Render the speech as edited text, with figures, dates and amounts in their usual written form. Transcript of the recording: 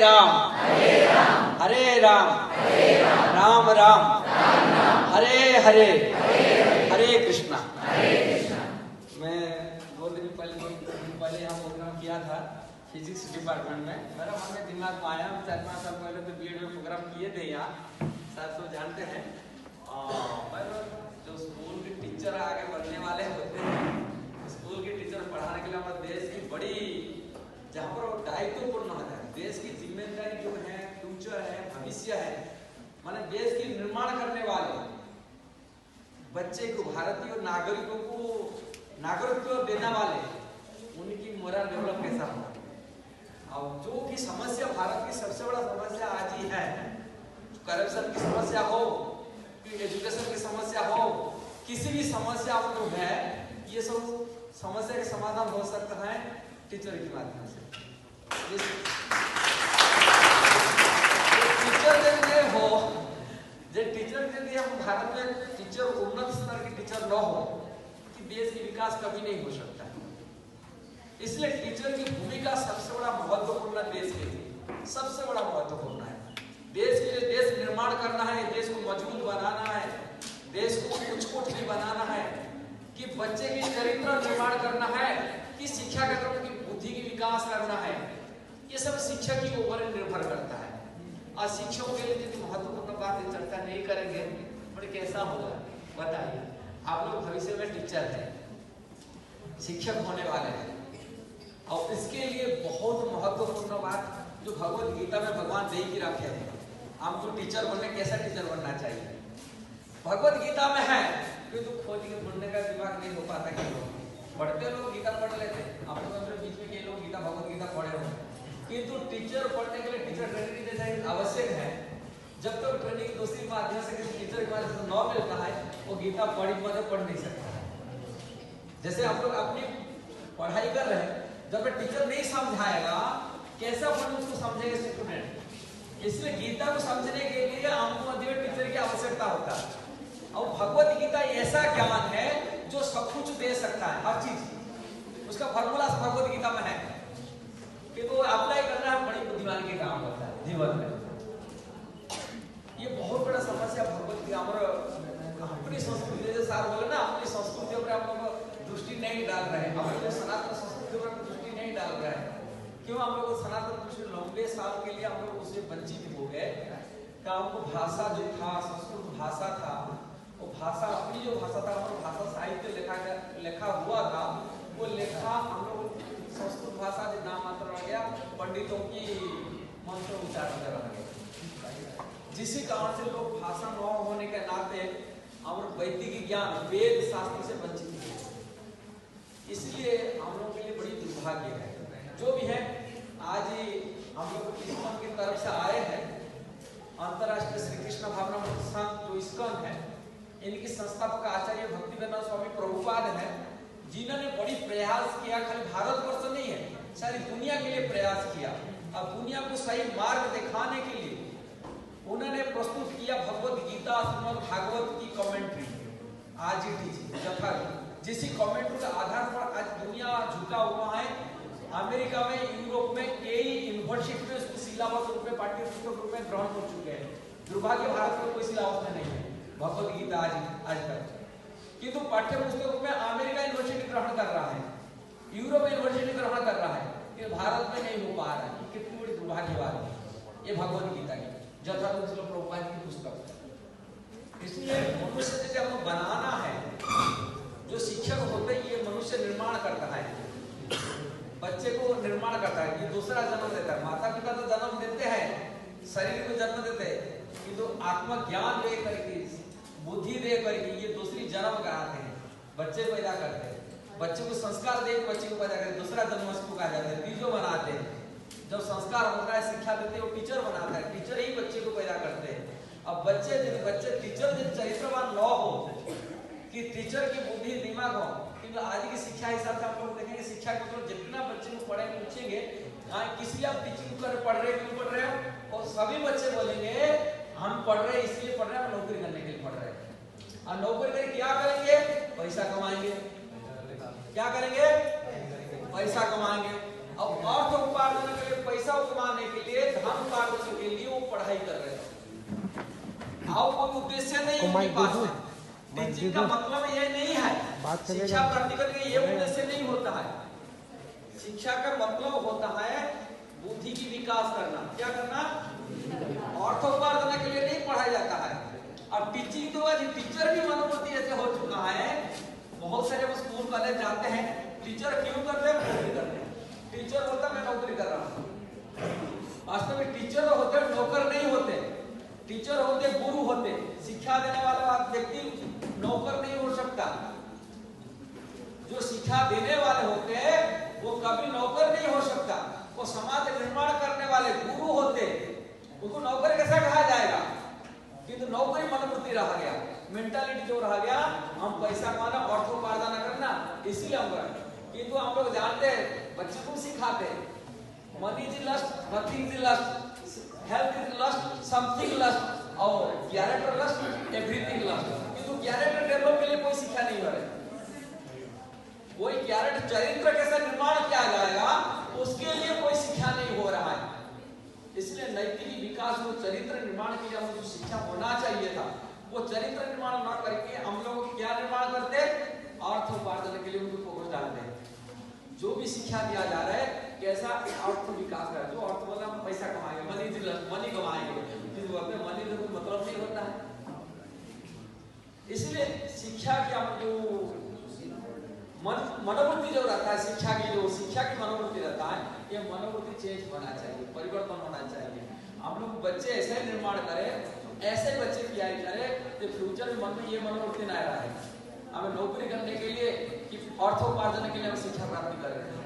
राम हरे राम राम राम हरे हरे हरे कृष्णा। मैं 2 दिन पहले यहाँ प्रोग्राम किया था फिजिक्स डिपार्टमेंट में। मेरा मन में दिमाग में आया, 4-5 साल पहले तो बीएड में प्रोग्राम किए थे यहाँ, शायद तो जानते हैं। पर जो स्कूल के टीचर आगे बनने वाले होते हैं, स्कूल के टीचर पढ़ाने के लिए हमारे देश की बड़ी, जहाँ पर वो दायित्वपूर्ण होता है, देश की जिम्मेदारी जो है, फ्यूचर है, भविष्य है, माने देश की निर्माण करने वाले बच्चे को, भारतीय नागरिकों को नागरिकत्व देने वाले, उनकी मोरल डेवलप कैसा हो। और जो की समस्या, भारत की सबसे बड़ा समस्या आज ही है, करप्शन की समस्या हो, एजुकेशन की समस्या हो, किसी भी समस्या जो है, ये सब समस्या के समाधान हो सकता है टीचर के माध्यम से। टीचर यदि हो, जो टीचर यदि हम भारत में टीचर उन्नत स्तर के टीचर न हो, कि देश की विकास कभी नहीं हो सकता। इसलिए टीचर की भूमिका सबसे बड़ा महत्वपूर्ण, देश के लिए सबसे बड़ा महत्वपूर्ण है। देश के लिए देश निर्माण करना है, देश को मजबूत बनाना है, देश को कुछ भी बनाना है, कि बच्चे की चरित्र निर्माण करना है, कि शिक्षा के तरफ की बुद्धि की विकास करना है। ये सब शिक्षक के ऊपर निर्भर करता है। और शिक्षकों के लिए यदि महत्वपूर्ण बात चर्चा नहीं करेंगे तो कैसा होगा बताइए। आप लोग भविष्य में टीचर है, शिक्षक होने वाले हैं, और इसके लिए बहुत महत्वपूर्ण बात जो भगवत गीता में भगवान दे ही रखे हैं, हमको टीचर बनने, कैसा टीचर बनना चाहिए, भगवत गीता में है। तो खोज के ढूंढने का दिमाग नहीं हो पाता। कि लोग पढ़ते, लोग गीता पढ़ लेते, आप लोग अपने बीच में कई लोग गीता, भगवत गीता पढ़े हो, किंतु टीचर पढ़ने के लिए टीचर ट्रेनिंग जैसा आवश्यक है। जब तक ट्रेनिंग दूसरी माध्यम से, किसी टीचर के माध्यम से न मिलता है, वो गीता पढ़ नहीं सकता। जैसे आप लोग अपनी पढ़ाई कर रहे हैं, जब टीचर नहीं समझाएगा, कैसा अपन उसको समझेगा स्टूडेंट। इसलिए गीता को समझने के लिए हमको मध्य टीचर की आवश्यकता होता है। और भगवत गीता ऐसा ज्ञान है जो सब कुछ दे सकता है, हर चीज उसका फॉर्मूला भगवत गीता में है, कि वो अप्लाई करना है, बड़ी बुद्धिमानी के काम होता है जीवन में। ये बहुत बड़ा समस्या भगवत गीता। अपनी संस्कृति, जैसे सार बोले ना, अपनी संस्कृति पर हम लोग दृष्टि नहीं डाल रहे हैं, हम लोग सनातन संस्कृति पर दृष्टि नहीं डाल रहे हैं। क्यों हम लोग सनातन दृष्टि लंबे साल के लिए हम लोग उससे वंचित हो गए। क्या हमको भाषा जो था, संस्कृत भाषा था, वो भाषा, अपनी जो भाषा था, हमारा भाषा साहित्य लिखा हुआ था, वो लेखा हम लोग संस्कृत भाषा जो नाम मात्र रह गया, पंडितों की मंत्र उच्चारण रह गया, जिसी कारण से लोग भाषा न होने के नाते और वैदिक ज्ञान, वेद शास्त्र से वंचित हुए। इसलिए हम लोगों के लिए बड़ी दुर्भाग्य है। जो भी है, आज हम लोग इस्कॉन की तरफ से आए हैं, अंतरराष्ट्रीय श्री कृष्ण भावना संघ जो इस्कॉन है, इनकी संस्थापक आचार्य भक्तिवेदांत स्वामी प्रभुपाद है, जिन्होंने बड़ी प्रयास किया, खाली भारतवर्ष नहीं है, सारी दुनिया के लिए प्रयास किया। अब दुनिया को सही मार्ग दिखाने के लिए उन्होंने प्रस्तुत किया भगवत गीता, श्रीमद् भागवत की कमेंट्री, आज ही जिसी कमेंट्री के आधार पर आज दुनिया झुका हुआ है। अमेरिका में, यूरोप में कई यूनिवर्सिटी में उसको सिलेबस रूप में, पाठ्य पुस्तक रूप में ग्रहण कर चुके हैं। दुर्भाग्य भारत में कोई सिलेबस में नहीं है भगवत गीता आज तक, किंतु पाठ्य पुस्तक रूप में अमेरिका यूनिवर्सिटी ग्रहण कर रहा है, यूरोप यूनिवर्सिटी ग्रहण कर रहा है, कि भारत में नहीं हो पा रहा है। कितनी बड़ी दुर्भाग्य बात है ये भगवत गीता की, जथारूप प्रभुपाद की पुस्तक। इसलिए मनुष्य जैसे हमको बनाना है, जो शिक्षक होते हैं, ये मनुष्य निर्माण करता है, बच्चे को निर्माण करता है, ये दूसरा जन्म देता है। माता पिता तो जन्म देते हैं, शरीर को जन्म देते हैं, किंतु आत्मज्ञान दे करके, बुद्धि दे करके ये दूसरी जन्म कराते हैं, बच्चे पैदा करते हैं, बच्चे को संस्कार दे बच्चे को पैदा करते, दूसरा जन्म उसको कहा जाता है, तीजो बनाते हैं। जब संस्कार होता है, शिक्षा देते हैं, वो टीचर बनाता है, टीचर ही बच्चे को पैदा करते हैं। अब बच्चे टीचर जो चरित्रवान न हो, कि टीचर की बुद्धि दिमाग हो, क्योंकि आज की शिक्षा हिसाब से हम लोग देखेंगे, शिक्षा के तो जितना बच्चे को पढ़े पूछेंगे, किस लिए आप टीचिंग कर पढ़ रहे, क्यों पढ़ रहे हो, और सभी बच्चे बोलेंगे हम पढ़ रहे हैं, इसलिए पढ़ रहे हैं, हम नौकरी करने के लिए पढ़ रहे हैं। और नौकरी करके क्या करेंगे, पैसा कमाएंगे। क्या करेंगे, पैसा कमाएंगे। अब अर्थ उपार्जन के लिए पैसा कमाने के लिए, धन उपार्जन के लिए वो पढ़ाई कर रहे हैं। और कोई उद्देश्य नहीं उनके पास में। टीचिंग का मतलब ये नहीं है, शिक्षा प्राप्ति करने का ये उद्देश्य नहीं होता है। शिक्षा का मतलब होता है बुद्धि की विकास करना। क्या करना? अर्थ उपार्जन के लिए नहीं पढ़ाया जाता है। अब टीचिंग तो आज टीचर की मनोवृत्ति ऐसे हो चुका है, बहुत सारे वो स्कूल कॉलेज जाते हैं, टीचर क्यों करते हैं? नौकरी करते हैं। टीचर बोलता है मैं नौकरी कर रहा हूँ। वास्तव में टीचर होते नौकर नहीं होते, टीचर होते गुरु होते। शिक्षा देने वाला व्यक्ति नौकर नहीं हो सकता। जो शिक्षा देने वाले होते हैं वो कभी नौकर नहीं हो सकता, वो समाज निर्माण करने वाले गुरु होते। उनको नौकर कैसा कहा जाएगा? किंतु नौकरी मनोवृत्ति रह गया, मेंटालिटी जो रह गया, हम पैसा कमाना, अर्थोपार्जन करना, इसीलिए हम करें। किंतु हम लोग जानते हैं, बच्चे को सिखाते हैं money is lost, nothing is lost, health is lost, something lost, और कैरेक्टर लस्ट, एवरीथिंग लस्ट। किंतु कैरेक्टर डेवलप के लिए कोई शिक्षा नहीं हो रही। कोई कैरेक्टर चरित्र कैसा निर्माण किया जाएगा उसके लिए कोई शिक्षा नहीं हो रहा है। इसलिए नैतिक विकास में चरित्र निर्माण के लिए जो शिक्षा होना चाहिए था, वो चरित्र निर्माण न करके हम लोग क्या निर्माण करते? अर्थ उपार्जन के लिए उनको फोकस डालते हैं। जो भी शिक्षा दिया जा रहा है कैसा अर्थ विकास का, जो अर्थ बोला हम पैसा कमाएंगे, मनी कमाएंगे, किस वक्त में मनी का कोई मतलब नहीं होता है। इसलिए शिक्षा का जो मनोवृत्ति जो रहता है, शिक्षा की मनोवृत्ति रहता है, ये मनोवृत्ति चेंज होना चाहिए, परिवर्तन होना चाहिए। हम लोग बच्चे ऐसे निर्माण करें, ऐसे बच्चे तैयारी करें कि फ्यूचर में मन में ये मनोवृत्ति ना रहे हमें नौकरी करने के लिए कि अर्थोपार्जन के लिए हम शिक्षा प्राप्ति कर रहे हैं।